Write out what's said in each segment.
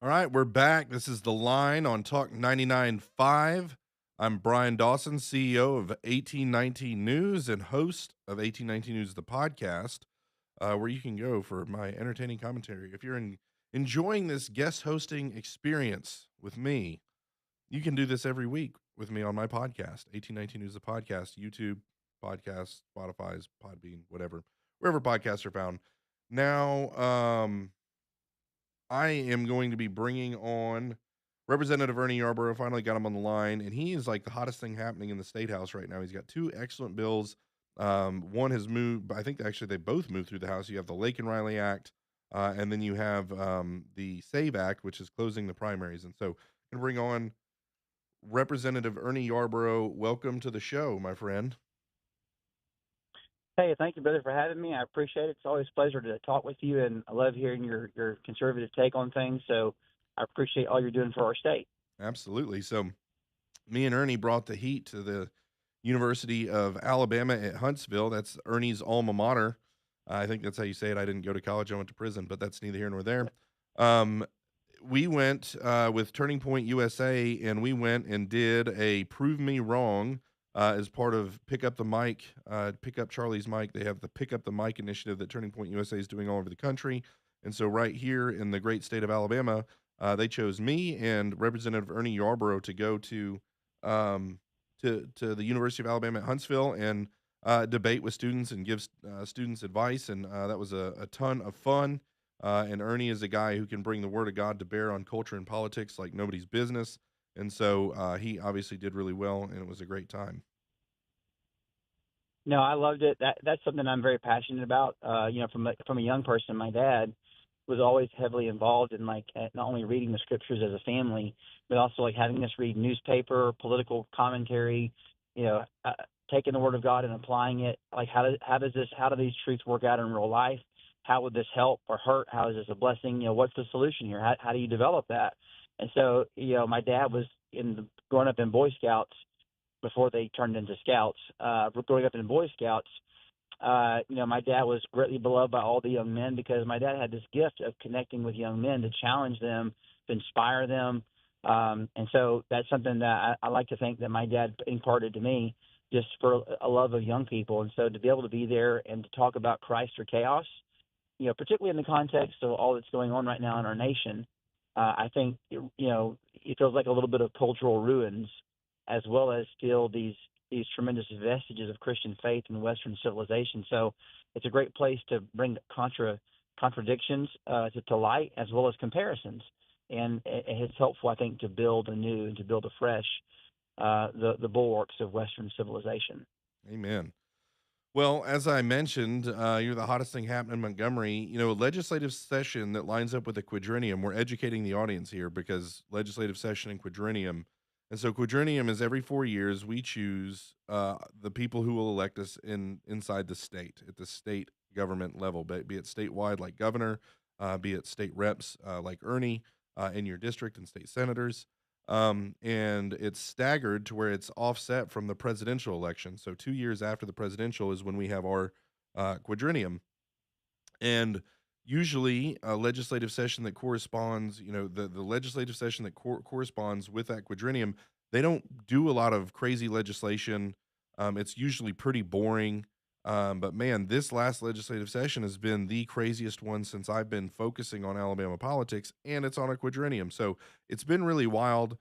All right, we're back. This is The Line on Talk 99.5. I'm Brian Dawson, CEO of 1819 News and host of 1819 News, the podcast, where you can go for my entertaining commentary. If you're enjoying this guest hosting experience with me, you can do this every week with me on my podcast, 1819 News, the podcast, YouTube, podcast, Spotify's, Podbean, whatever, wherever podcasts are found. Now, I am going to be bringing on Representative Ernie Yarborough. Finally got him on the line, and he is like the hottest thing happening in the state house right now. He's got two excellent bills. One has moved, I think actually they both moved through the House. You have the Lake and Riley Act, and then you have the SAVE Act, which is closing the primaries. And so, going to bring on Representative Ernie Yarborough. Welcome to the show, my friend. Hey, thank you, brother, for having me. I appreciate it. It's always a pleasure to talk with you, and I love hearing your conservative take on things. So I appreciate all you're doing for our state. Absolutely. So, me and Ernie brought the heat to the University of Alabama at Huntsville. That's Ernie's alma mater. I think that's how you say it. I didn't go to college. I went to prison, but that's neither here nor there. Um, we went with Turning Point USA, and we went and did a Prove Me Wrong as part of Pick Up the Mic, Pick Up Charlie's Mic. They have the Pick Up the Mic initiative that Turning Point USA is doing all over the country. And so, right here in the great state of Alabama, they chose me and Representative Ernie Yarborough to go um, to the University of Alabama at Huntsville and debate with students and give students advice. And that was a ton of fun. And Ernie is a guy who can bring the word of God to bear on culture and politics like nobody's business. And so he obviously did really well, and it was a great time. No, I loved it. That's something I'm very passionate about. From a young person, my dad was always heavily involved in not only reading the scriptures as a family, but also like having us read newspaper, political commentary. You know, taking the word of God and applying it. Like how do these truths work out in real life? How would this help or hurt? How is this a blessing? What's the solution here? How do you develop that? And so, my dad was growing up in Boy Scouts before they turned into scouts. Growing up in Boy Scouts, my dad was greatly beloved by all the young men because my dad had this gift of connecting with young men to challenge them, to inspire them. And so that's something that I like to think that my dad imparted to me just for a love of young people. And so to be able to be there and to talk about Christ or chaos, particularly in the context of all that's going on right now in our nation, I think, it feels like a little bit of cultural ruins as well as still these tremendous vestiges of Christian faith in Western civilization. So it's a great place to bring contradictions to light as well as comparisons. And it's helpful, I think, to build anew and to build afresh the bulwarks of Western civilization. Amen. Well, as I mentioned, you're the hottest thing happening in Montgomery. You know, a legislative session that lines up with a quadrennium. We're educating the audience here because legislative session and quadrennium. And so quadrennium is every 4 years we choose the people who will elect us inside the state at the state government level, be it statewide like governor, be it state reps like Ernie in your district and state senators. And it's staggered to where it's offset from the presidential election. So 2 years after the presidential is when we have our quadrennium, and usually a legislative session that corresponds, the legislative session that corresponds with that quadrennium, they don't do a lot of crazy legislation. It's usually pretty boring. But man, this last legislative session has been the craziest one since I've been focusing on Alabama politics, and it's on a quadrennium. So it's been really wild.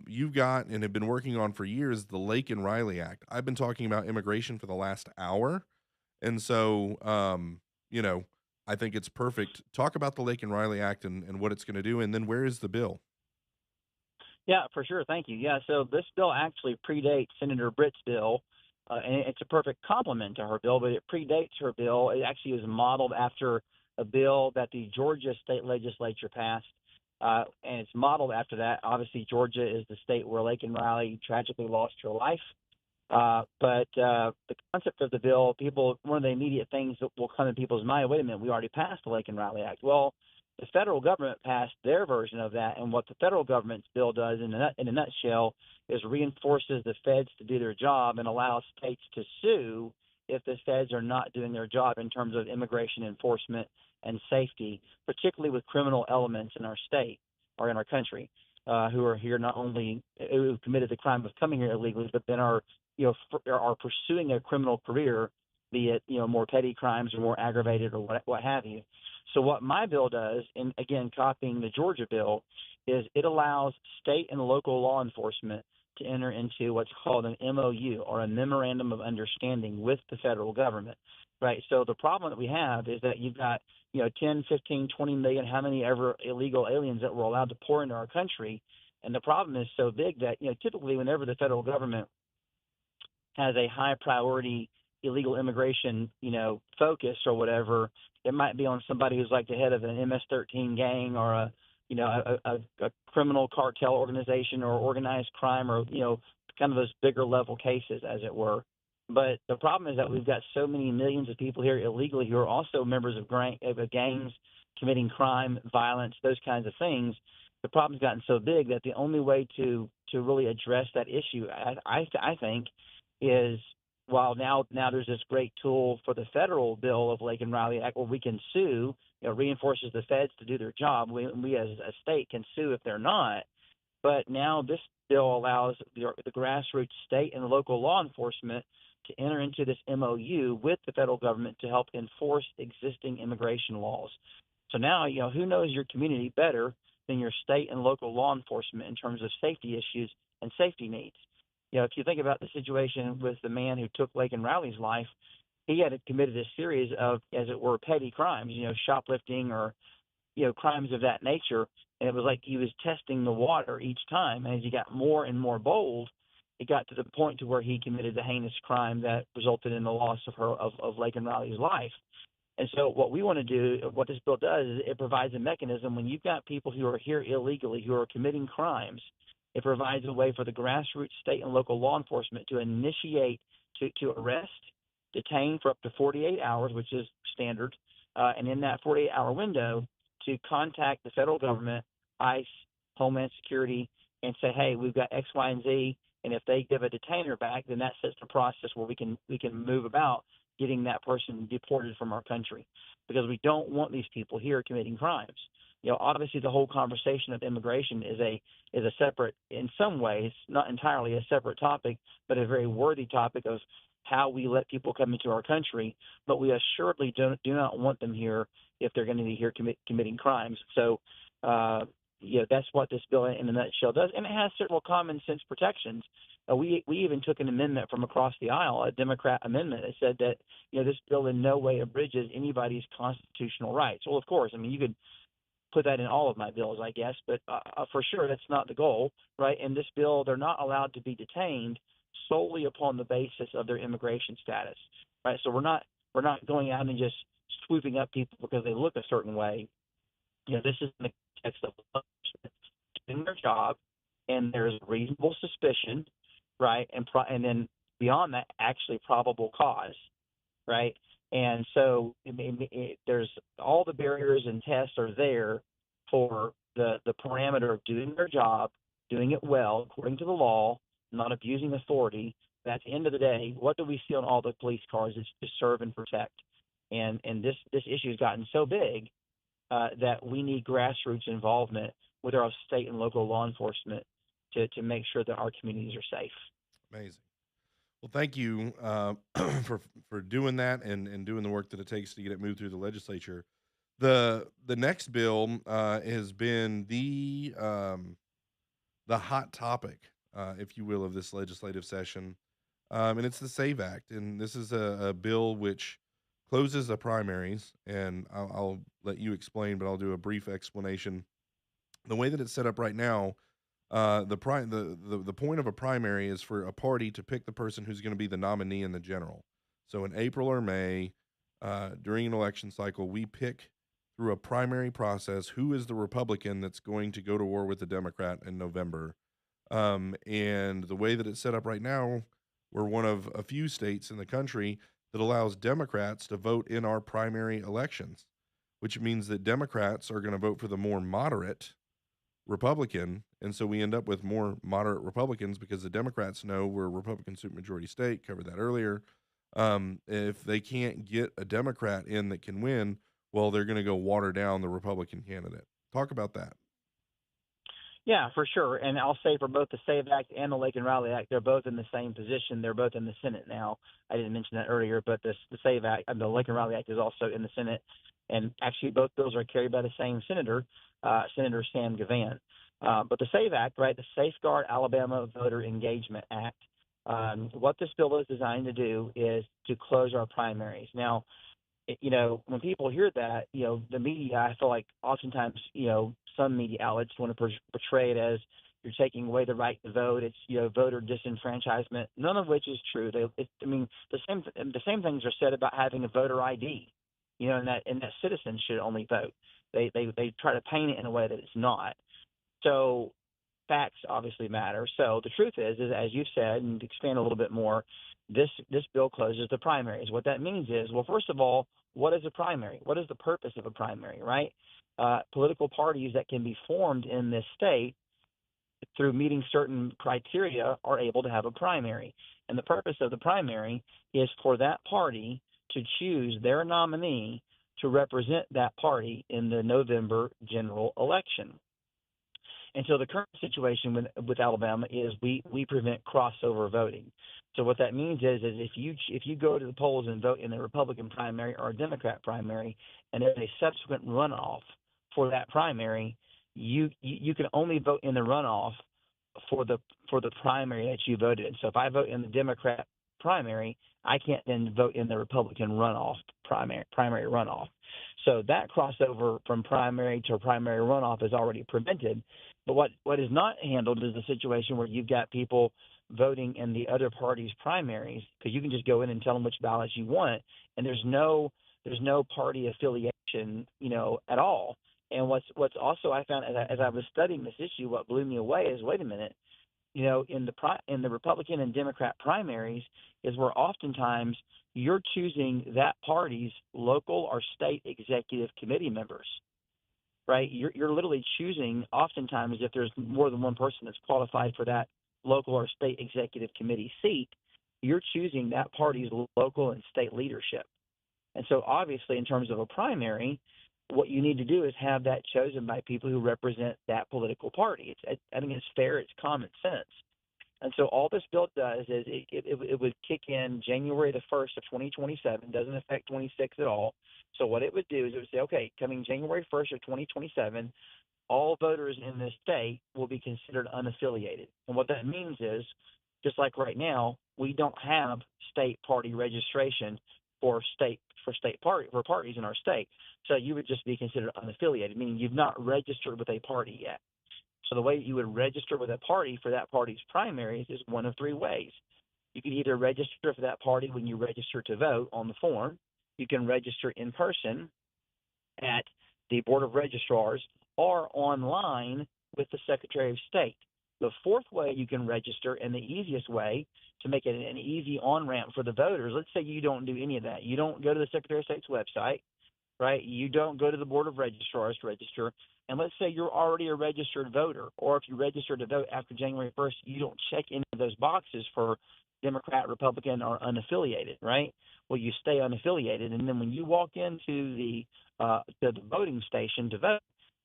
You've got and have been working on for years the Lake and Riley Act. I've been talking about immigration for the last hour, and so you know, I think it's perfect. Talk about the Lake and Riley Act and what it's going to do, and then where is the bill? Yeah, for sure. Thank you. Yeah, so this bill actually predates Senator Britt's bill, and it's a perfect complement to her bill, but it predates her bill. It actually is modeled after a bill that the Georgia state legislature passed, and it's modeled after that. Obviously, Georgia is the state where Laken Riley tragically lost her life. But the concept of the bill, one of the immediate things that will come in people's mind, wait a minute, we already passed the Lake and Riley Act. Well, the federal government passed their version of that, and what the federal government's bill does, in a nutshell, is reinforces the feds to do their job and allows states to sue if the feds are not doing their job in terms of immigration enforcement and safety, particularly with criminal elements in our state. are in our country, who are here not only who committed the crime of coming here illegally, but then are are pursuing a criminal career, be it more petty crimes or more aggravated or what have you. So what my bill does, and again copying the Georgia bill, is it allows state and local law enforcement to enter into what's called an MOU, or a memorandum of understanding, with the federal government. Right. So the problem that we have is that you've got 10, 15, 20 million, how many ever illegal aliens that we're allowed to pour into our country. And the problem is so big that typically whenever the federal government has a high priority illegal immigration, focus or whatever, it might be on somebody who's like the head of an MS-13 gang, or a criminal cartel organization, or organized crime, or kind of those bigger level cases, as it were. But the problem is that we've got so many millions of people here illegally who are also members of gangs, committing crime, violence, those kinds of things. The problem's gotten so big that the only way to really address that issue, I think, is, while now there's this great tool for the federal bill of Lake and Riley Act where we can sue, reinforces the feds to do their job. We as a state can sue if they're not. But now this bill allows the grassroots state and local law enforcement to enter into this MOU with the federal government to help enforce existing immigration laws. So now, who knows your community better than your state and local law enforcement in terms of safety issues and safety needs? If you think about the situation with the man who took Laken Riley's life, he had committed a series of, as it were, petty crimes, shoplifting or, crimes of that nature. And it was like he was testing the water each time. And as he got more and more bold, it got to the point to where he committed the heinous crime that resulted in the loss of Laken Riley's life. And so what we want to do, what this bill does, is it provides a mechanism when you've got people who are here illegally, who are committing crimes. It provides a way for the grassroots state and local law enforcement to initiate, to arrest, detain for up to 48 hours, which is standard, and in that 48-hour window, to contact the federal government, ICE, Homeland Security, and say, hey, we've got X, Y, and Z, and if they give a detainer back, then that sets the process where we can move about getting that person deported from our country, because we don't want these people here committing crimes. Obviously the whole conversation of immigration is a separate, in some ways, not entirely a separate topic, but a very worthy topic of how we let people come into our country. But we assuredly do not want them here if they're going to be here committing crimes. So, that's what this bill in a nutshell does, and it has several common sense protections. We even took an amendment from across the aisle, a Democrat amendment, that said that this bill in no way abridges anybody's constitutional rights. Well, of course, I mean, you could put that in all of my bills, I guess, but for sure that's not the goal, right? In this bill, they're not allowed to be detained solely upon the basis of their immigration status, right? So we're not going out and just swooping up people because they look a certain way. This is in the context of doing their job, and there's reasonable suspicion, right? And then beyond that, actually probable cause, right? And so there's all the barriers and tests are there for the parameter of doing their job, doing it well according to the law, not abusing authority. But at the end of the day, what do we see on all the police cars? It's to serve and protect. And this issue has gotten so big that we need grassroots involvement with our state and local law enforcement to make sure that our communities are safe. Amazing. Well, thank you for doing that and doing the work that it takes to get it moved through the legislature. The next bill has been the hot topic, if you will, of this legislative session, and it's the SAVE Act, and this is a bill which closes the primaries, and I'll let you explain, but I'll do a brief explanation. The way that it's set up right now, the point of a primary is for a party to pick the person who's going to be the nominee in the general. So in April or May, during an election cycle, we pick through a primary process who is the Republican that's going to go to war with the Democrat in November. And the way that it's set up right now, we're one of a few states in the country that allows Democrats to vote in our primary elections, which means that Democrats are going to vote for the more moderate Republican, and so we end up with more moderate Republicans because the Democrats know we're a Republican supermajority state. Covered that earlier. If they can't get a Democrat in that can win, well, they're going to go water down the Republican candidate. Talk about that. Yeah, for sure. And I'll say for both the SAVE Act and the Lake and Raleigh Act, they're both in the same position. They're both in the Senate now. I didn't mention that earlier, but the SAVE Act and the Lake and Raleigh Act is also in the Senate. And actually, both bills are carried by the same senator, Senator Sam Gavan. But the SAVE Act, right, the Safeguard Alabama Voter Engagement Act, what this bill is designed to do is to close our primaries. Now, when people hear that, the media, I feel like oftentimes, some media outlets want to portray it as you're taking away the right to vote. It's, voter disenfranchisement, none of which is true. The same things are said about having a voter ID, and that citizens should only vote. They try to paint it in a way that it's not. So facts obviously matter. So the truth is as you've said, and to expand a little bit more, this bill closes the primaries. What that means is, well, first of all, what is a primary? What is the purpose of a primary, right? Political parties that can be formed in this state through meeting certain criteria are able to have a primary. And the purpose of the primary is for that party to choose their nominee to represent that party in the November general election. And so the current situation with Alabama is we prevent crossover voting. So what that means is if you go to the polls and vote in the Republican primary or a Democrat primary, and there's a subsequent runoff for that primary, you can only vote in the runoff for the primary that you voted in. So if I vote in the Democrat primary, I can't then vote in the Republican runoff primary runoff. So that crossover from primary to primary runoff is already prevented. But what is not handled is the situation where you've got people voting in the other party's primaries, because you can just go in and tell them which ballots you want, and there's no party affiliation, at all. And what's also I found as I was studying this issue, what blew me away is, wait a minute, in the Republican and Democrat primaries is where oftentimes you're choosing that party's local or state executive committee members, right? You're literally choosing, oftentimes, if there's more than one person that's qualified for that local or state executive committee seat, you're choosing that party's local and state leadership. And so obviously in terms of a primary, what you need to do is have that chosen by people who represent that political party. I think it's fair, it's common sense. And so all this bill does is it would kick in January the 1st of 2027, doesn't affect 26 at all. So what it would do is it would say, okay, coming January 1st of 2027, all voters in this state will be considered unaffiliated. And what that means is, just like right now, we don't have state party registration for parties in our state. So you would just be considered unaffiliated, meaning you've not registered with a party yet. So the way you would register with a party for that party's primaries is one of three ways. You can either register for that party when you register to vote on the form. You can register in person at the Board of Registrars or online with the Secretary of State. The fourth way you can register, and the easiest way to make it an easy on-ramp for the voters, let's say you don't do any of that. You don't go to the Secretary of State's website, right? You don't go to the Board of Registrars to register. And let's say you're already a registered voter, or if you register to vote after January 1st, you don't check any of those boxes for Democrat, Republican, or unaffiliated, right? Well, you stay unaffiliated. And then when you walk into the voting station to vote,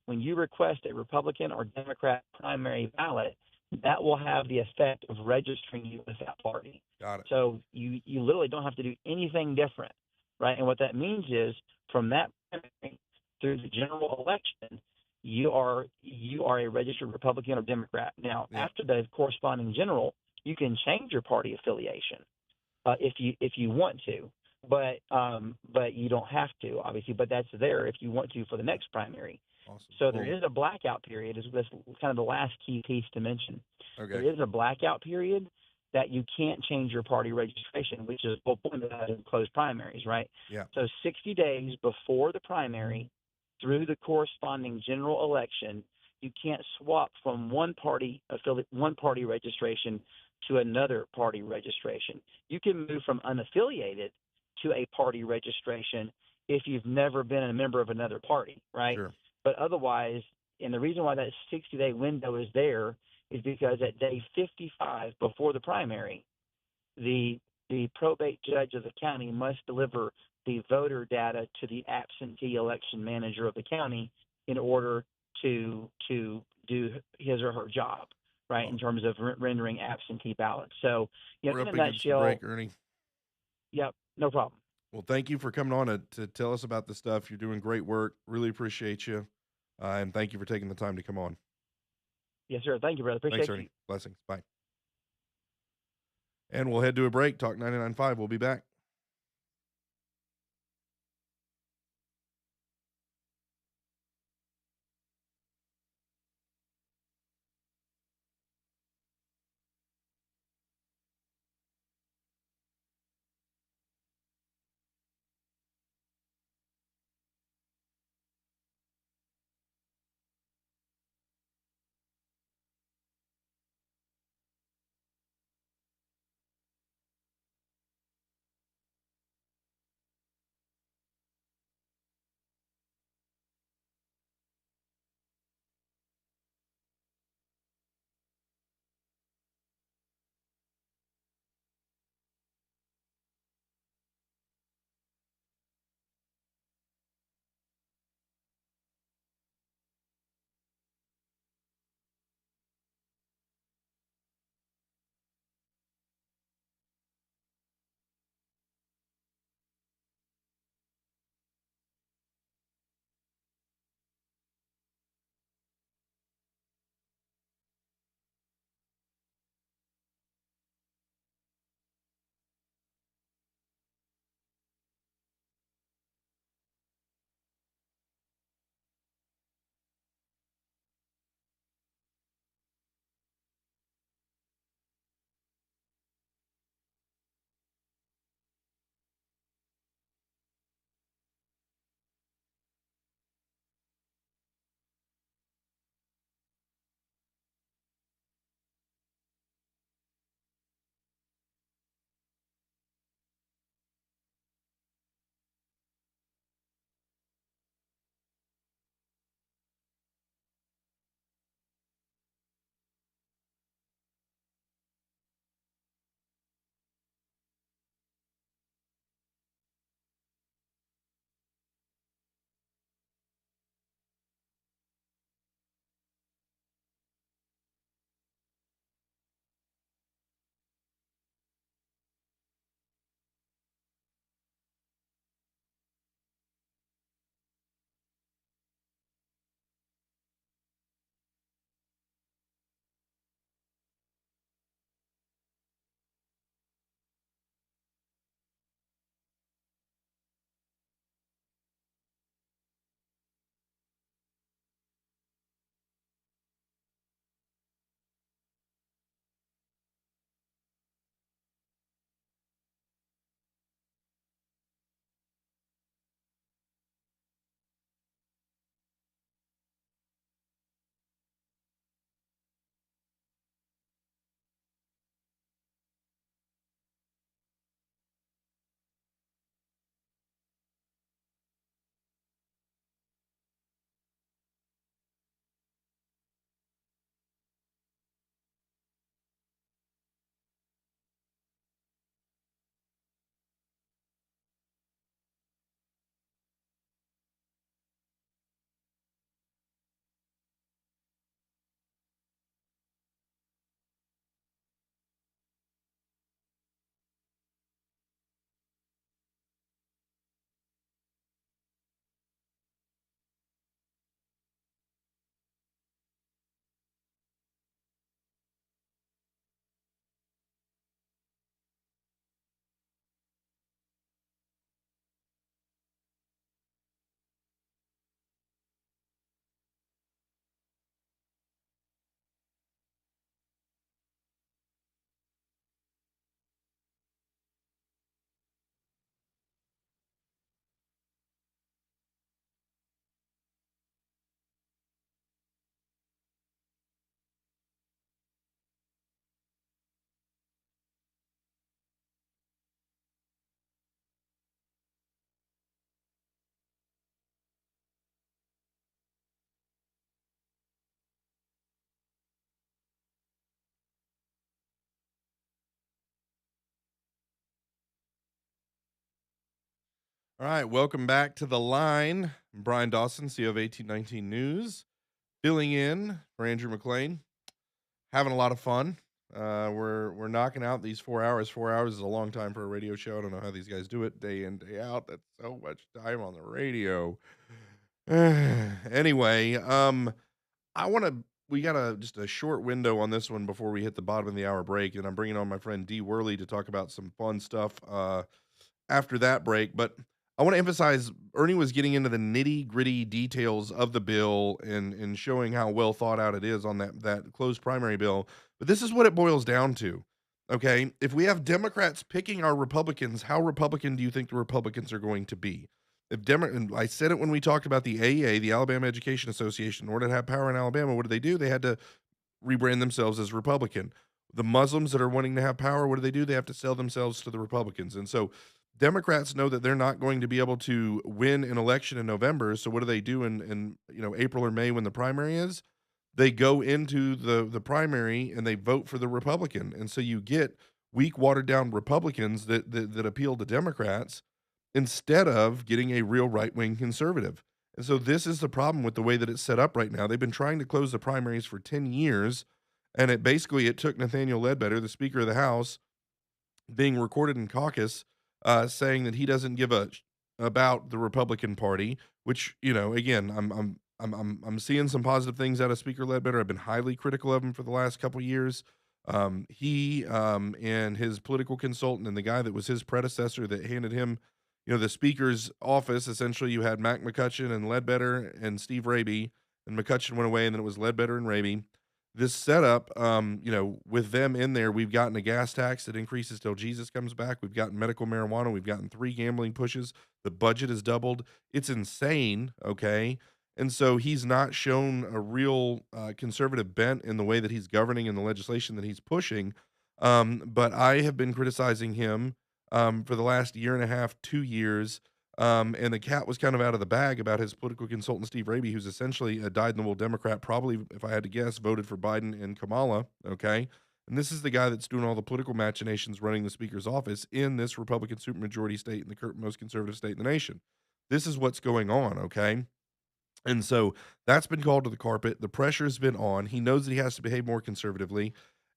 when you request a Republican or Democrat primary ballot, that will have the effect of registering you with that party. Got it. So you literally don't have to do anything different, right? And what that means is from that primary through the general election, you are a registered Republican or Democrat. Now, after the corresponding general, you can change your party affiliation if you want to, but you don't have to, obviously. But that's there if you want to for the next primary. Awesome. So there is a blackout period. Is this kind of the last key piece to mention? Okay. There is a blackout period that you can't change your party registration, which is the whole point of that in closed primaries, right? Yeah. So 60 days before the primary through the corresponding general election, you can't swap from one party registration to another party registration. You can move from unaffiliated to a party registration if you've never been a member of another party, right? Sure. But otherwise, and the reason why that 60-day window is there is because at day 55 before the primary, the probate judge of the county must deliver the voter data to the absentee election manager of the county in order to do his or her their job, right, in Oh, terms of rendering absentee ballots. So, we're in a up against the break, nutshell, Ernie. yep, no problem. Well, thank you for coming on to tell us about the stuff. You're doing great work. Really appreciate you. And thank you for taking the time to come on. Yes, sir. Thank you, brother. Thanks, Appreciate you. Ernie. Blessings. Bye. And we'll head to a break. Talk 99.5. We'll be back. All right. Welcome back to the line. I'm Brian Dawson, CEO of 1819 News, filling in for Andrew McLean. having a lot of fun. We're knocking out these 4 hours. 4 hours is a long time for a radio show. I don't know how these guys do it day in, day out. That's so much time on the radio. Anyway, I want to. We got just a short window on this one before we hit the bottom of the hour break, and I'm bringing on my friend D Worley to talk about some fun stuff. After that break. But I want to emphasize Ernie was getting into the nitty gritty details of the bill and showing how well thought out it is on that closed primary bill. But this is what it boils down to. Okay, if we have Democrats picking our Republicans, how Republican do you think the Republicans are going to be? If and I said it when we talked about the AEA, the Alabama Education Association, in order to have power in Alabama, what did they do? They had to rebrand themselves as Republican. The Muslims that are wanting to have power, what do? They have to sell themselves to the Republicans. And so Democrats know that they're not going to be able to win an election in November. So what do they do in April or May when the primary is? They go into the primary and they vote for the Republican. And so you get weak, watered down Republicans that appeal to Democrats instead of getting a real right wing conservative. And so this is the problem with the way that it's set up right now. They've been trying to close the primaries for 10 years, and it took Nathaniel Ledbetter, the Speaker of the House, being recorded in caucus, saying that he doesn't give a about the Republican Party. Which again, I'm seeing some positive things out of Speaker Ledbetter. I've been highly critical of him for the last couple years. He and his political consultant and the guy that was his predecessor that handed him, the speaker's office. Essentially, you had Mac McCutcheon and Ledbetter and Steve Raby, and McCutcheon went away, and then it was Ledbetter and Raby. This setup, with them in there, we've gotten a gas tax that increases till Jesus comes back. We've gotten medical marijuana. We've gotten 3 gambling pushes. The budget has doubled. It's insane. Okay. And so he's not shown a real conservative bent in the way that he's governing and the legislation that he's pushing. But I have been criticizing him for the last year and a half, 2 years. And the cat was kind of out of the bag about his political consultant, Steve Raby, who's essentially a dyed in the wool Democrat, probably, if I had to guess, voted for Biden and Kamala. Okay. And this is the guy that's doing all the political machinations running the speaker's office in this Republican supermajority state in the most conservative state in the nation. This is what's going on. Okay. And so that's been called to the carpet. The pressure's been on. He knows that he has to behave more conservatively.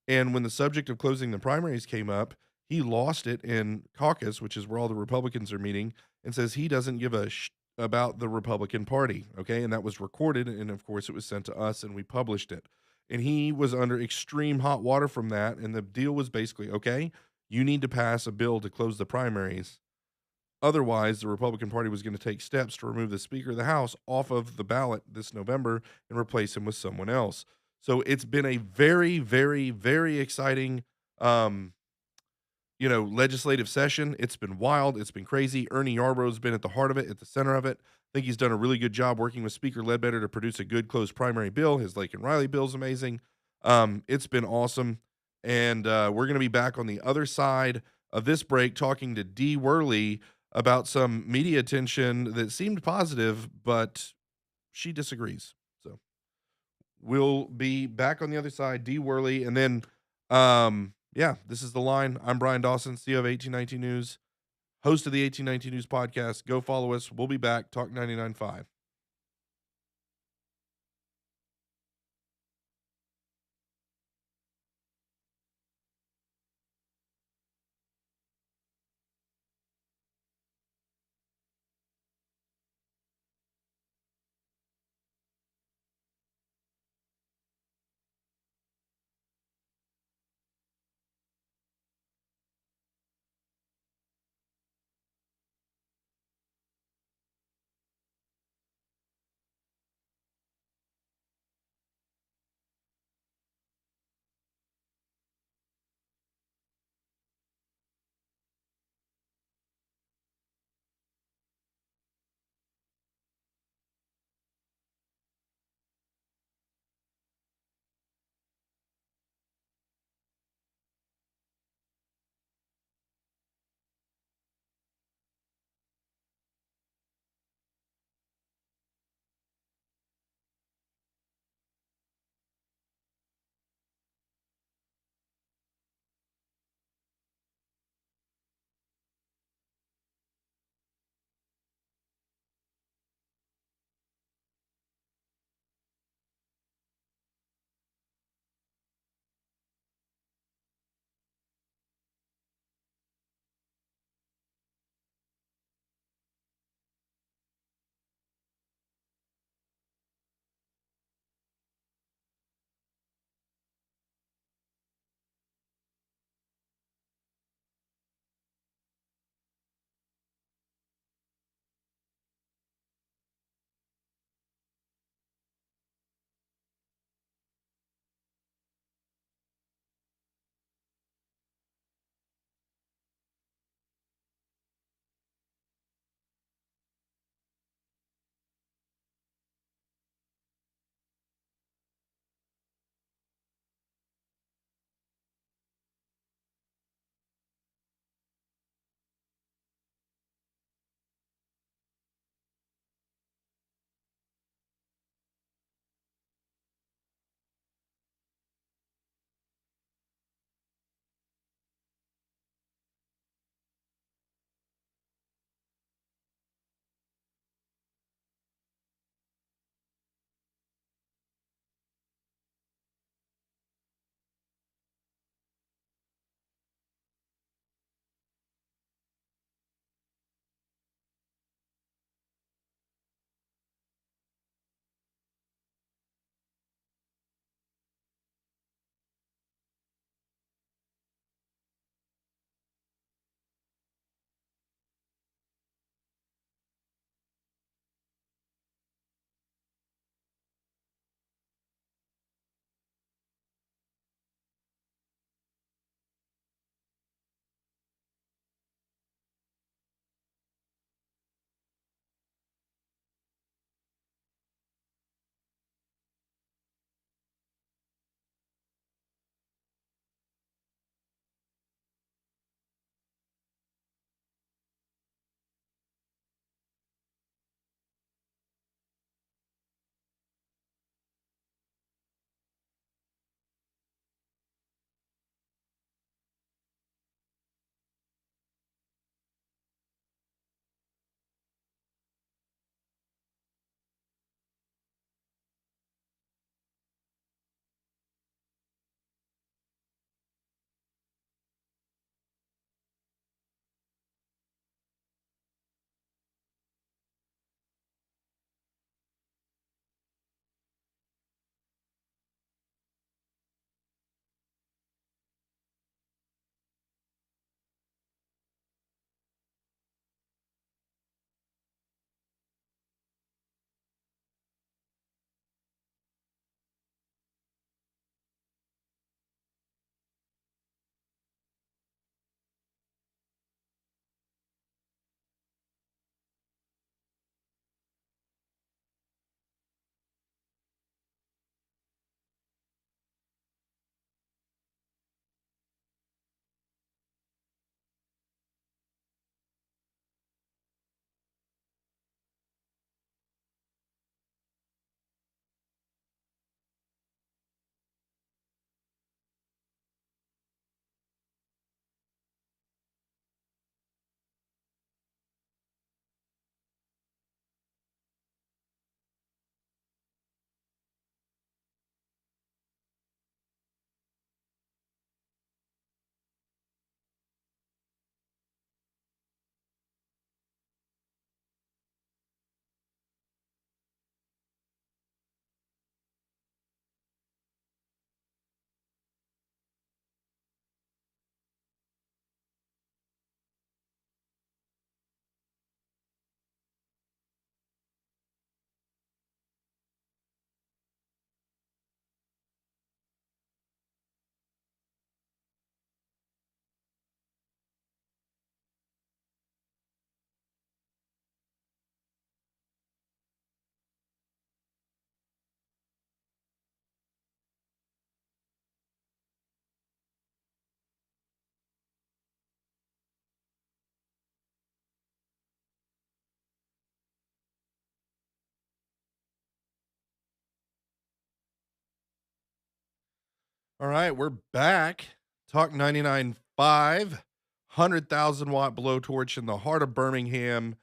And when the subject of closing the primaries came up, he lost it in caucus, which is where all the Republicans are meeting, and says he doesn't give a about the Republican Party. Okay. And that was recorded. And of course, it was sent to us and we published it. And he was under extreme hot water from that. And the deal was basically okay, you need to pass a bill to close the primaries. Otherwise, the Republican Party was going to take steps to remove the Speaker of the House off of the ballot this November and replace him with someone else. So it's been a very, very, very exciting, um, legislative session. It's been wild. It's been crazy. Ernie Yarborough's been at the heart of it, at the center of it. I think he's done a really good job working with Speaker Ledbetter to produce a good closed primary bill. His Lake and Riley bill is amazing. It's been awesome. And we're going to be back on the other side of this break talking to D. Worley about some media attention that seemed positive, but she disagrees. So we'll be back on the other side, D Worley, and then yeah, this is the line. I'm Brian Dawson, CEO of 1819 News, host of the 1819 News podcast. Go follow us. We'll be back. Talk 99.5. All right, we're back. Talk 99.5, 100,000 watt blowtorch in the heart of Birmingham,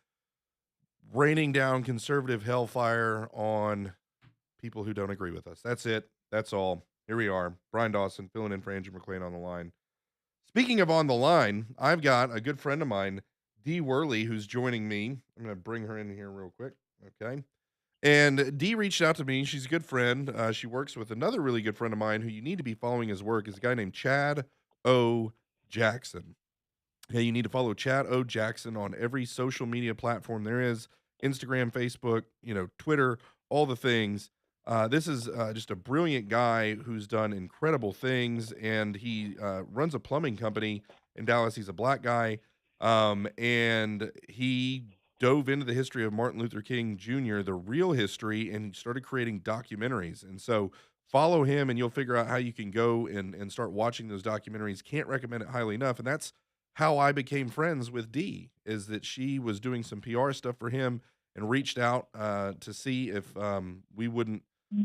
raining down conservative hellfire on people who don't agree with us. That's it. That's all. Here we are. Brian Dawson filling in for Andrew McLean on the line. Speaking of on the line, I've got a good friend of mine, Dee Worley, who's joining me. I'm going to bring her in here real quick. Okay. And Dee reached out to me. She's a good friend. She works with another really good friend of mine who you need to be following his work is a guy named Chad O. Jackson. Yeah, you need to follow Chad O. Jackson on every social media platform there is, Instagram, Facebook, Twitter, all the things. This is just a brilliant guy who's done incredible things, and he runs a plumbing company in Dallas. He's a black guy, and he dove into the history of Martin Luther King Jr., the real history, and he started creating documentaries. And so follow him, and you'll figure out how you can go and start watching those documentaries. Can't recommend it highly enough. And that's how I became friends with Dee, is that she was doing some PR stuff for him and reached out to see if we wouldn't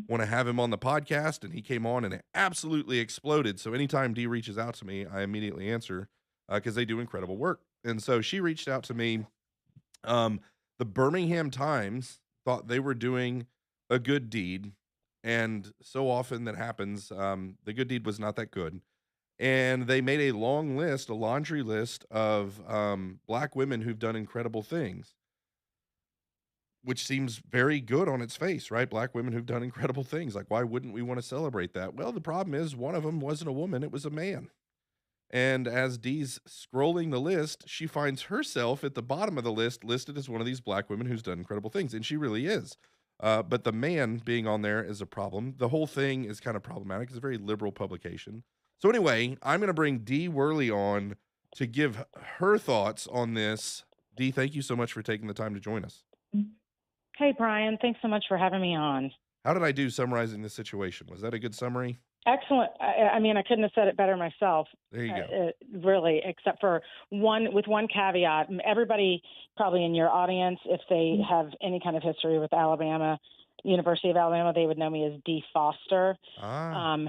want to have him on the podcast. And he came on and it absolutely exploded. So anytime Dee reaches out to me, I immediately answer because they do incredible work. And so she reached out to me. The Birmingham Times thought they were doing a good deed. And so often that happens, the good deed was not that good, and they made a long list, a laundry list of black women who've done incredible things, which seems very good on its face, right? Black women who've done incredible things. Like, why wouldn't we want to celebrate that? Well, the problem is one of them wasn't a woman, it was a man. And as Dee's scrolling the list, she finds herself at the bottom of the list, listed as one of these black women who's done incredible things. And she really is. But the man being on there is a problem. The whole thing is kind of problematic. It's a very liberal publication. So, anyway, I'm going to bring Dee Worley on to give her thoughts on this. Dee, thank you so much for taking the time to join us. Hey, Brian. Thanks so much for having me on. How did I do summarizing the situation? Was that a good summary? Excellent. I mean, I couldn't have said it better myself. There you go. Really, except for one caveat. Everybody probably in your audience, if they have any kind of history with Alabama, University of Alabama, they would know me as Dee Foster. But I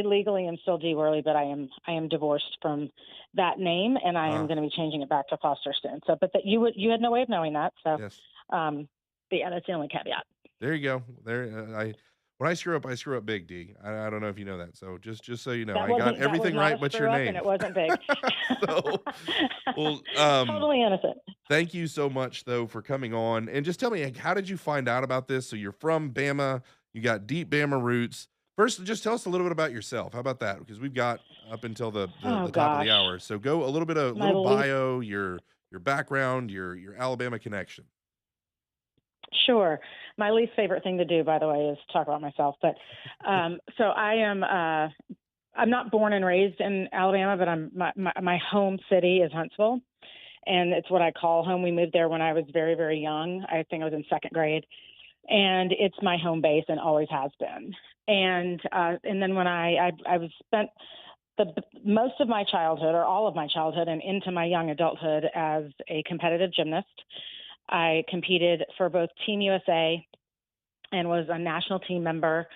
legally am still Dee Worley, but I am divorced from that name, and I am going to be changing it back to Foster soon. So, but that you had no way of knowing that. So, Yes. but yeah, that's the only caveat. There you go. When I screw up big, D. I don't know if you know that. So just so you know, I got everything right but your name. And it wasn't big. So, well, totally innocent. Thank you so much though for coming on. And just tell me, how did you find out about this? So you're from Bama, you got deep Bama roots. First, just tell us a little bit about yourself. How about that? Because we've got up until the top of the hour. So go a little bio, your background, your Alabama connection. Sure. My least favorite thing to do, by the way, is talk about myself. But so I am. I'm not born and raised in Alabama, but my home city is Huntsville, and it's what I call home. We moved there when I was very, very young. I think I was in second grade, and it's my home base and always has been. And then when I was spent most of my childhood, or all of my childhood, and into my young adulthood as a competitive gymnast. I competed for both Team USA and was a national team member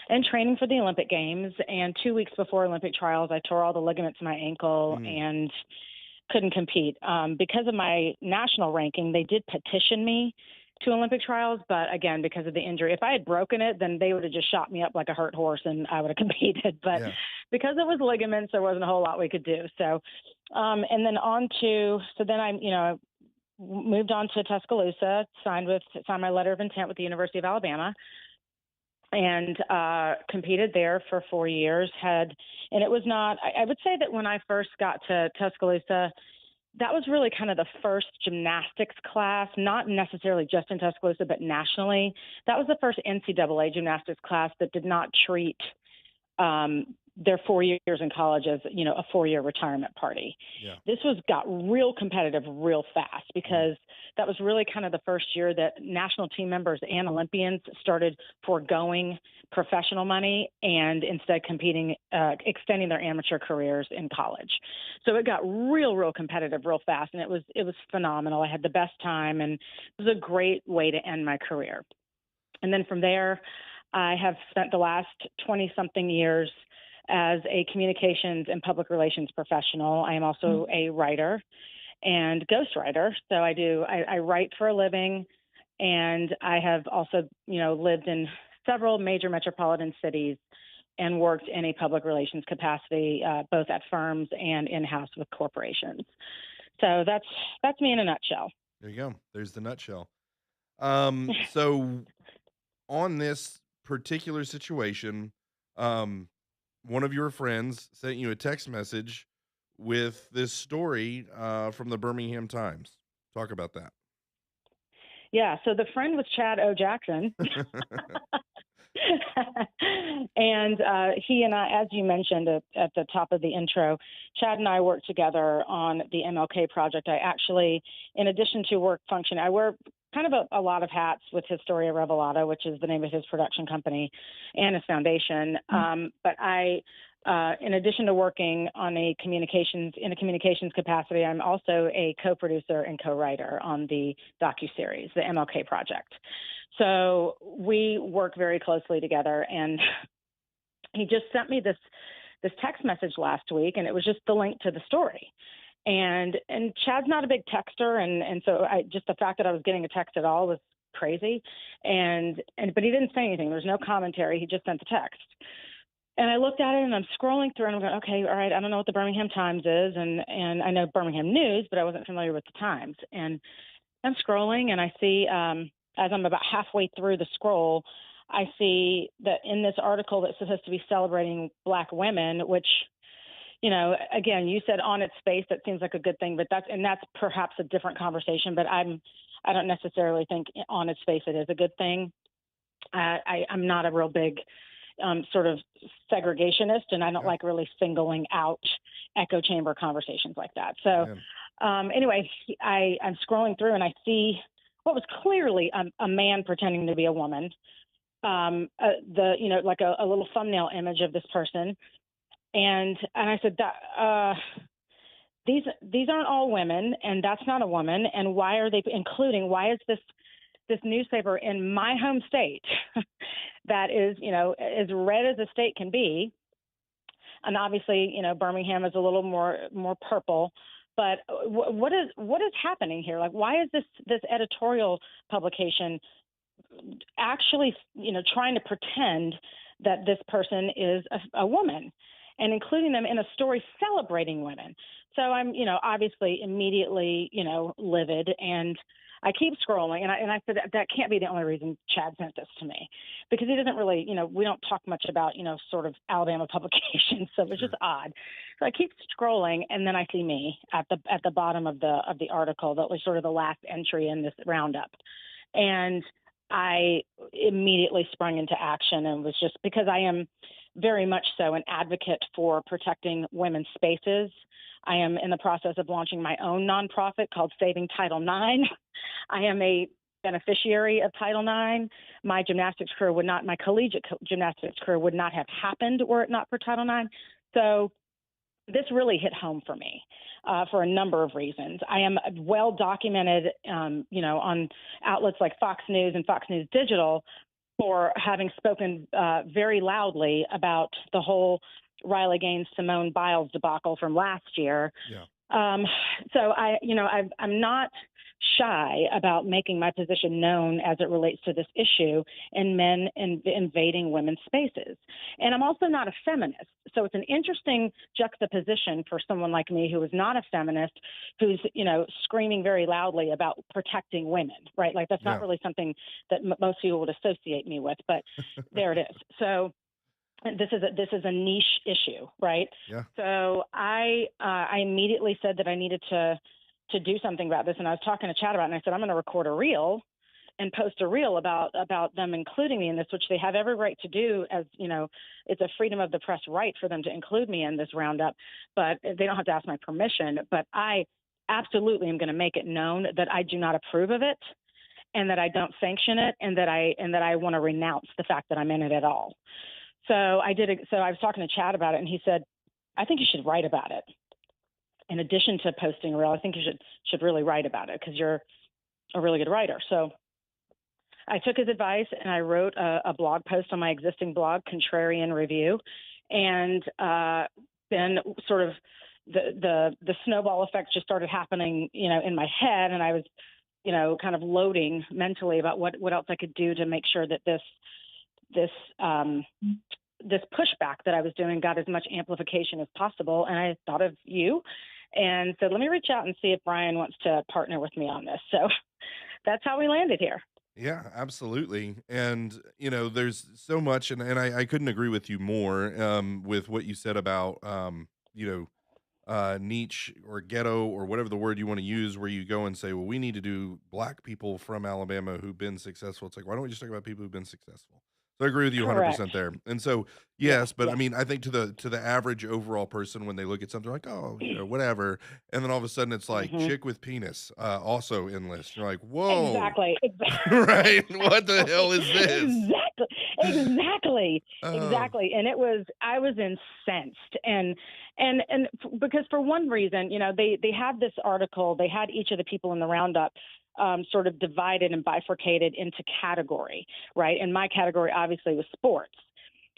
and training for the Olympic Games. And 2 weeks before Olympic trials, I tore all the ligaments in my ankle and couldn't compete. Because of my national ranking, they did petition me to Olympic trials. But again, because of the injury, if I had broken it, then they would have just shot me up like a hurt horse and I would have competed. But because it was ligaments, there wasn't a whole lot we could do. So, and then I moved on to Tuscaloosa, signed my letter of intent with the University of Alabama, and competed there for 4 years. And it was not. I would say that when I first got to Tuscaloosa, that was really kind of the first gymnastics class, not necessarily just in Tuscaloosa, but nationally. That was the first NCAA gymnastics class that did not treat their 4 years in college as, a 4-year retirement party. Yeah. This got real competitive real fast because that was really kind of the first year that national team members and Olympians started foregoing professional money and instead competing, extending their amateur careers in college. So it got real competitive real fast, and it was phenomenal. I had the best time, and it was a great way to end my career. And then from there, I have spent the last 20 something years as a communications and public relations professional. I am also a writer and ghostwriter. So I write for a living, and I have also, lived in several major metropolitan cities and worked in a public relations capacity, both at firms and in-house with corporations. So that's me in a nutshell. There you go. There's the nutshell. So on this particular situation, one of your friends sent you a text message with this story from the Birmingham Times. Talk about that. Yeah. So the friend was Chad O. Jackson. And he and I, as you mentioned at the top of the intro, Chad and I worked together on the MLK project. I actually, in addition to work function, I wear kind of a lot of hats with Historia Revelata, which is the name of his production company and his foundation. But I, in addition to working on in a communications capacity, I'm also a co-producer and co-writer on the docuseries, the MLK Project. So we work very closely together, and he just sent me this text message last week, and it was just the link to the story. And Chad's not a big texter, and so just the fact that I was getting a text at all was crazy. But he didn't say anything. There was no commentary. He just sent the text. And I looked at it, and I'm scrolling through, and I'm going, okay, all right, I don't know what the Birmingham Times is, and I know Birmingham News, but I wasn't familiar with the Times. And I'm scrolling, and I see, as I'm about halfway through the scroll, I see that in this article that's supposed to be celebrating Black women, which, again, you said on its face that seems like a good thing, but that's perhaps a different conversation. But I don't necessarily think on its face it is a good thing. I'm not a real big sort of segregationist, and I don't like really singling out echo chamber conversations like that. So anyway, I'm scrolling through, and I see what was clearly a man pretending to be a woman. Like a little thumbnail image of this person. And I said, these aren't all women, and that's not a woman. And why are they including? Why is this newspaper in my home state that is, as red as a state can be? And obviously, Birmingham is a little more purple. But what is happening here? Like, why is this editorial publication actually, trying to pretend that this person is a woman and including them in a story celebrating women? So I'm, obviously immediately, livid, and I keep scrolling, and I said that can't be the only reason Chad sent this to me, because he doesn't really, we don't talk much about, sort of Alabama publications, so it's just odd. So I keep scrolling, and then I see me at the bottom of the article that was sort of the last entry in this roundup, and I immediately sprung into action, and was just because I am very much so an advocate for protecting women's spaces. I am in the process of launching my own nonprofit called Saving Title IX. I am a beneficiary of Title IX. My collegiate gymnastics career would not have happened were it not for Title IX. So this really hit home for me for a number of reasons. I am well documented, on outlets like Fox News and Fox News Digital for having spoken very loudly about the whole Riley Gaines, Simone Biles debacle from last year. Yeah. So I'm not shy about making my position known as it relates to this issue and men invading women's spaces. And I'm also not a feminist. So it's an interesting juxtaposition for someone like me who is not a feminist, who's, screaming very loudly about protecting women, right? Like that's not really something that most people would associate me with, but there it is. So this is a niche issue, right? Yeah. So I immediately said that I needed to do something about this, and I was talking to Chad about it, and I said I'm going to record a reel and post a reel about them including me in this, which they have every right to do. As it's a freedom of the press right for them to include me in this roundup, but they don't have to ask my permission. But I absolutely am going to make it known that I do not approve of it, and that I don't sanction it, and that I want to renounce the fact that I'm in it at all. So I did. So I was talking to Chad about it, and he said, I think you should write about it. In addition to posting a reel, I think you should really write about it because you're a really good writer. So I took his advice and I wrote a blog post on my existing blog, Contrarian Review, and then sort of the snowball effect just started happening, in my head, and I was, kind of loading mentally about what else I could do to make sure that this this pushback that I was doing got as much amplification as possible. And I thought of you and said, let me reach out and see if Brian wants to partner with me on this. So that's how we landed here. Yeah, absolutely. And, there's so much, and I couldn't agree with you more with what you said about, niche or ghetto or whatever the word you want to use, where you go and say, well, we need to do black people from Alabama who've been successful. It's like, why don't we just talk about people who've been successful? So I agree with you Correct. 100% there. And so, Yeah. yes, but I Yeah. mean, I think to the average overall person, when they look at something like, oh, whatever, and then all of a sudden it's like hmm chick with penis, also enlist. You're like, whoa, Exactly. right? What the hell is Exactly. this? Exactly. Exactly. Oh, Exactly. And I was incensed. Because for one reason, they had this article, they had each of the people in the roundup sort of divided and bifurcated into category, right? And my category obviously was sports.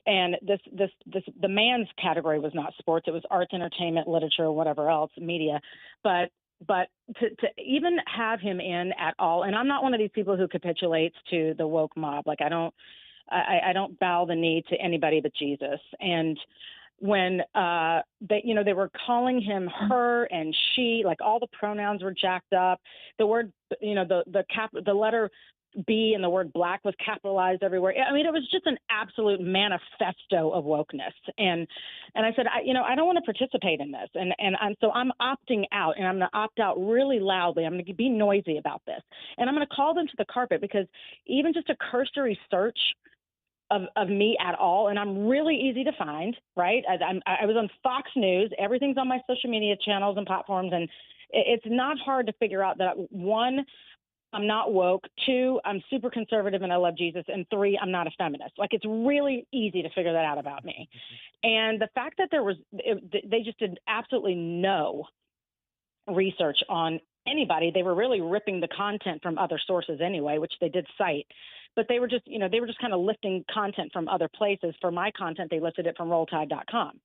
And the man's category was not sports; it was arts, entertainment, literature, whatever else, media. But to even have him in at all, and I'm not one of these people who capitulates to the woke mob. Like I don't bow the knee to anybody but Jesus. And when they were calling him her and she, like all the pronouns were jacked up. The word, the letter B and the word black was capitalized everywhere. I mean, it was just an absolute manifesto of wokeness. And I said, I don't want to participate in this. So I'm opting out, and I'm going to opt out really loudly. I'm going to be noisy about this, and I'm going to call them to the carpet, because even just a cursory search of me at all, and I'm really easy to find, right? I was on Fox News. Everything's on my social media channels and platforms, and it's not hard to figure out that, one, I'm not woke. Two, I'm super conservative and I love Jesus. And three, I'm not a feminist. Like, it's really easy to figure that out about me. And the fact that they just did absolutely no research on anybody. They were really ripping the content from other sources anyway, which they did cite. But they were just, kind of lifting content from other places. For my content, they lifted it from rolltide.com.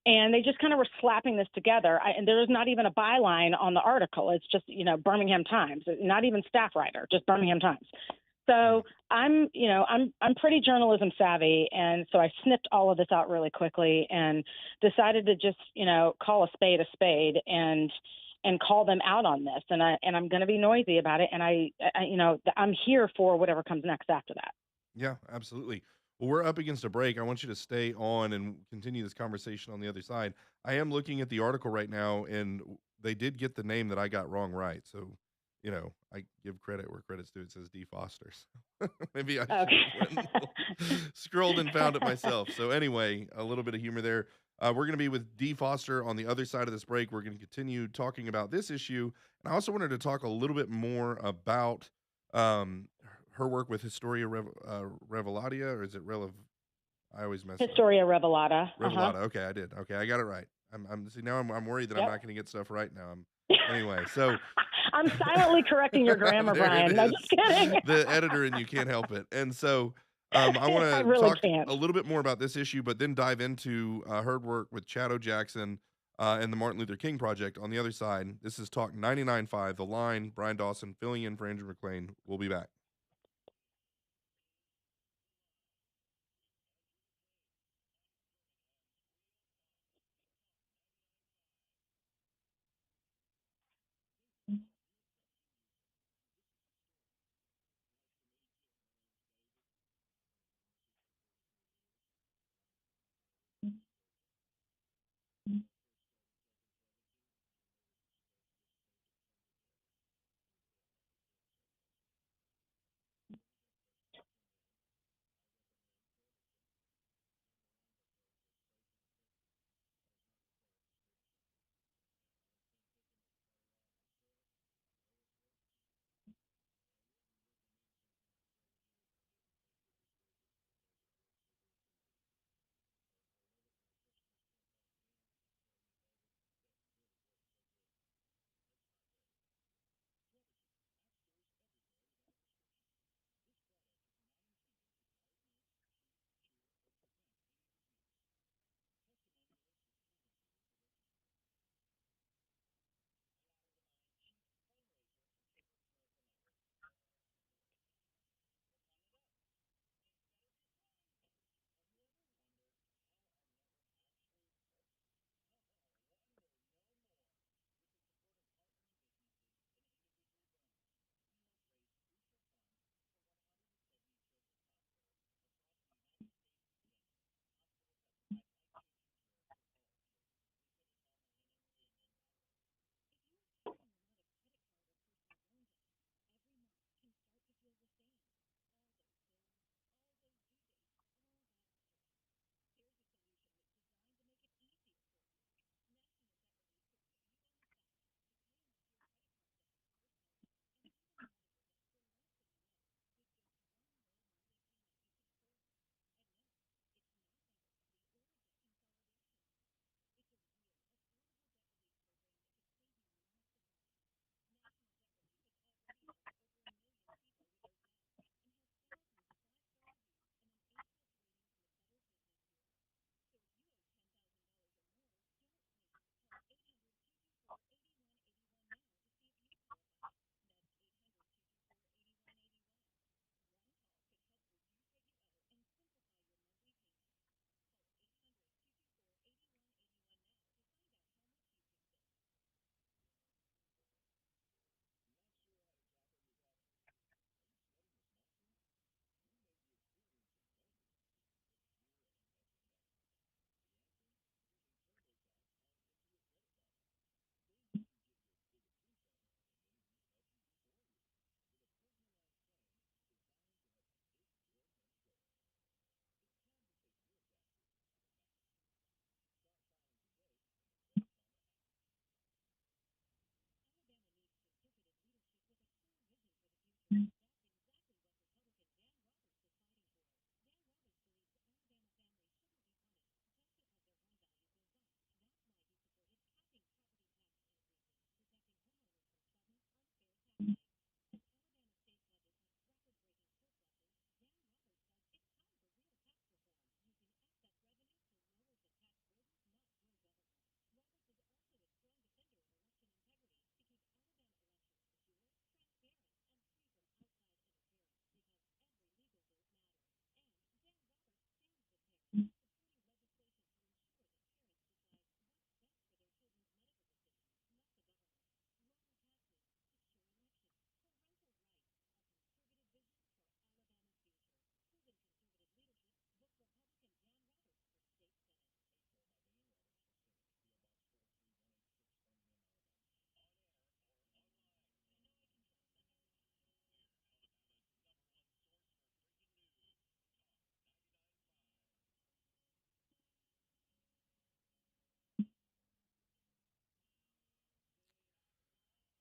And they just kind of were slapping this together. And there's not even a byline on the article. It's just, Birmingham Times, not even staff writer, just Birmingham Times. So I'm pretty journalism savvy. And so I snipped all of this out really quickly and decided to just, call a spade and call them out on this. And I'm going to be noisy about it. And I'm here for whatever comes next after that. yeah, absolutely. Well, we're up against a break. I want you to stay on and continue this conversation on the other side. I am looking at the article right now, and they did get the name that I got wrong right. So, I give credit where credit's due. It says D. Foster. So maybe I should Okay. have went scrolled and found it myself. So anyway, a little bit of humor there. We're going to be with D. Foster on the other side of this break. We're going to continue talking about this issue, and I also wanted to talk a little bit more about um, her work with Historia Revelatia, or is it Relev? I always mess it up. Historia Revelata. Uh-huh. Revelata. Okay, I did. Okay, I got it right. I'm see now. I'm worried that I'm Yep. not going to get stuff right now. Anyway. So I'm silently correcting your grammar, there it Brian. No, is. just kidding. The editor and you can't help it. And so I want I to really talk can't. a little bit more about this issue, but then dive into her work with Chad Jackson and the Martin Luther King Project on the other side. This is Talk 99.5, The Line. Brian Dawson filling in for Andrew McLean. We'll be back.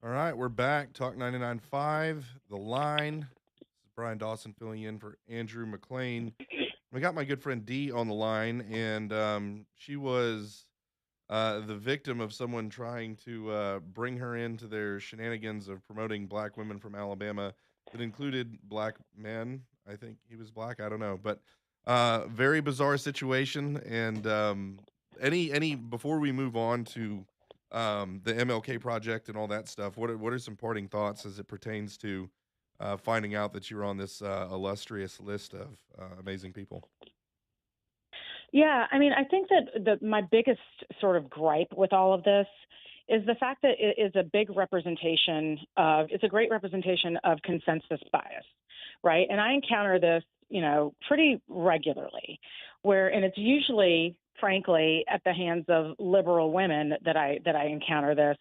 All right, we're back. Talk 99.5, The Line. This is Brian Dawson filling in for Andrew McLean. We got my good friend Dee on the line, and she was the victim of someone trying to bring her into their shenanigans of promoting black women from Alabama that included black men. I think he was black. I don't know, but very bizarre situation. And any before we move on to the MLK project and all that stuff, what are some parting thoughts as it pertains to finding out that you're on this illustrious list of amazing people? Yeah, I mean, I think that my biggest sort of gripe with all of this is the fact that it is a big representation of, it's a great representation of consensus bias, right? And I encounter this, pretty regularly, and it's usually, frankly, at the hands of liberal women that I encounter this.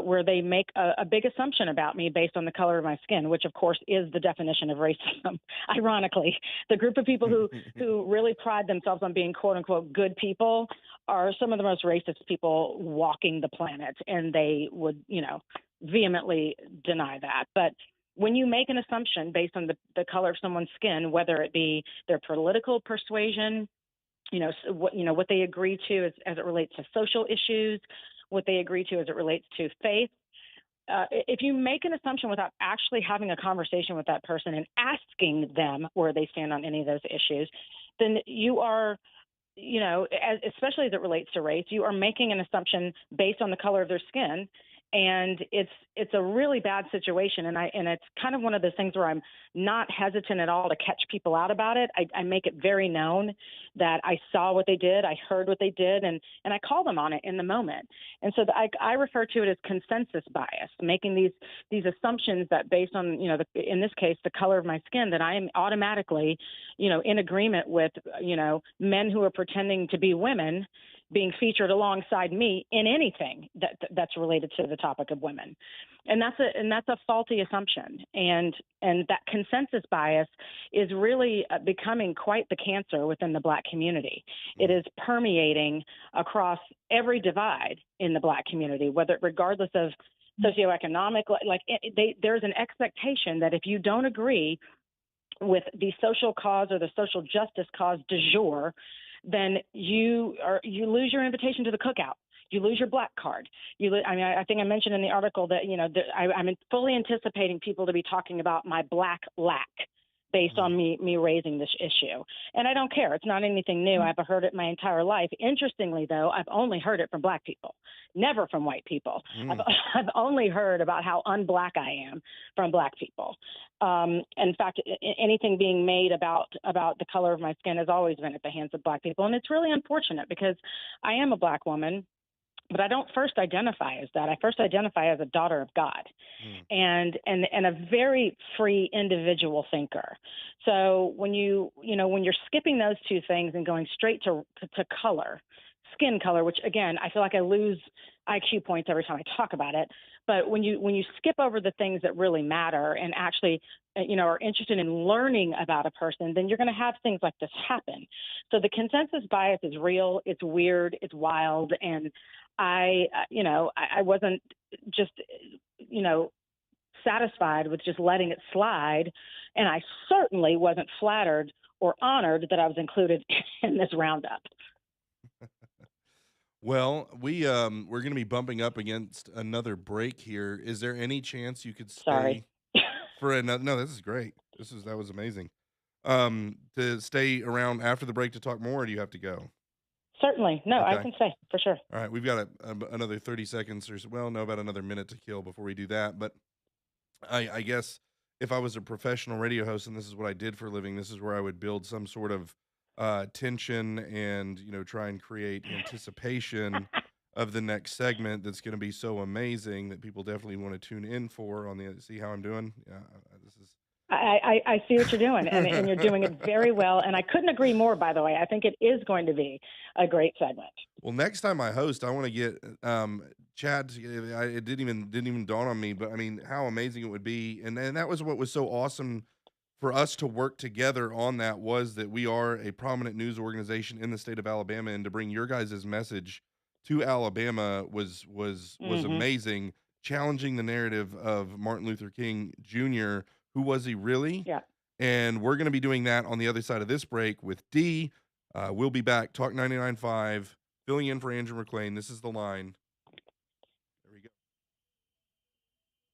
Where they make a big assumption about me based on the color of my skin, which of course is the definition of racism. Ironically, the group of people who really pride themselves on being quote unquote good people are some of the most racist people walking the planet, and they would, vehemently deny that. But when you make an assumption based on the color of someone's skin, whether it be their political persuasion, what they agree to as it relates to social issues, what they agree to as it relates to faith. If you make an assumption without actually having a conversation with that person and asking them where they stand on any of those issues, then you are, especially as it relates to race, you are making an assumption based on the color of their skin. And it's a really bad situation, and it's kind of one of those things where I'm not hesitant at all to catch people out about it. I make it very known that I saw what they did, I heard what they did, and I call them on it in the moment. And so I refer to it as consensus bias, making these assumptions that based on in this case the color of my skin, that I am automatically in agreement with men who are pretending to be women being featured alongside me in anything that's related to the topic of women, and that's a faulty assumption, and that consensus bias is really becoming quite the cancer within the Black community. It is permeating across every divide in the Black community, regardless of socioeconomic. There's an expectation that if you don't agree with the social cause or the social justice cause du jour, then you lose your invitation to the cookout. You lose your black card. I think I mentioned in the article that I'm fully anticipating people to be talking about my black lack based on me raising this issue, and I don't care. It's not anything new. I've heard it my entire life. Interestingly, though, I've only heard it from Black people, never from white people. I've only heard about how unblack I am from Black people. In fact, anything being made about the color of my skin has always been at the hands of Black people, and it's really unfortunate because I am a Black woman. But I don't first identify as that. I first identify as a daughter of God, and a very free individual thinker. So when when you're skipping those two things and going straight to color, skin color, which again I feel like I lose IQ points every time I talk about it. But when you skip over the things that really matter and actually are interested in learning about a person, then you're going to have things like this happen. So the consensus bias is real. It's weird. It's wild. And I wasn't just, satisfied with just letting it slide. And I certainly wasn't flattered or honored that I was included in this roundup. Well, we're going to be bumping up against another break here. Is there any chance you could stay Sorry. for another? No, this is great. That was amazing. To stay around after the break to talk more, or do you have to go? Certainly. No, I Okay. can stay for sure. All right, we've got another 30 seconds or well, no, about another minute to kill before we do that. But I guess if I was a professional radio host and this is what I did for a living, this is where I would build some sort of tension and try and create anticipation of the next segment that's going to be so amazing that people definitely want to tune in for. See how I'm doing? Yeah, this is. I see what you're doing, and you're doing it very well. And I couldn't agree more, by the way. I think it is going to be a great segment. Well, next time I host, I want to get Chad. It didn't even dawn on me, but I mean, how amazing it would be, and that was what was so awesome for us to work together on. That was that we are a prominent news organization in the state of Alabama, and to bring your guys' message to Alabama was Mm-hmm. amazing. challenging the narrative of Martin Luther King Jr. Who was he really? Yeah. And we're going to be doing that on the other side of this break with D. We'll be back. Talk 99.5, filling in for Andrew McLean. This is The Line.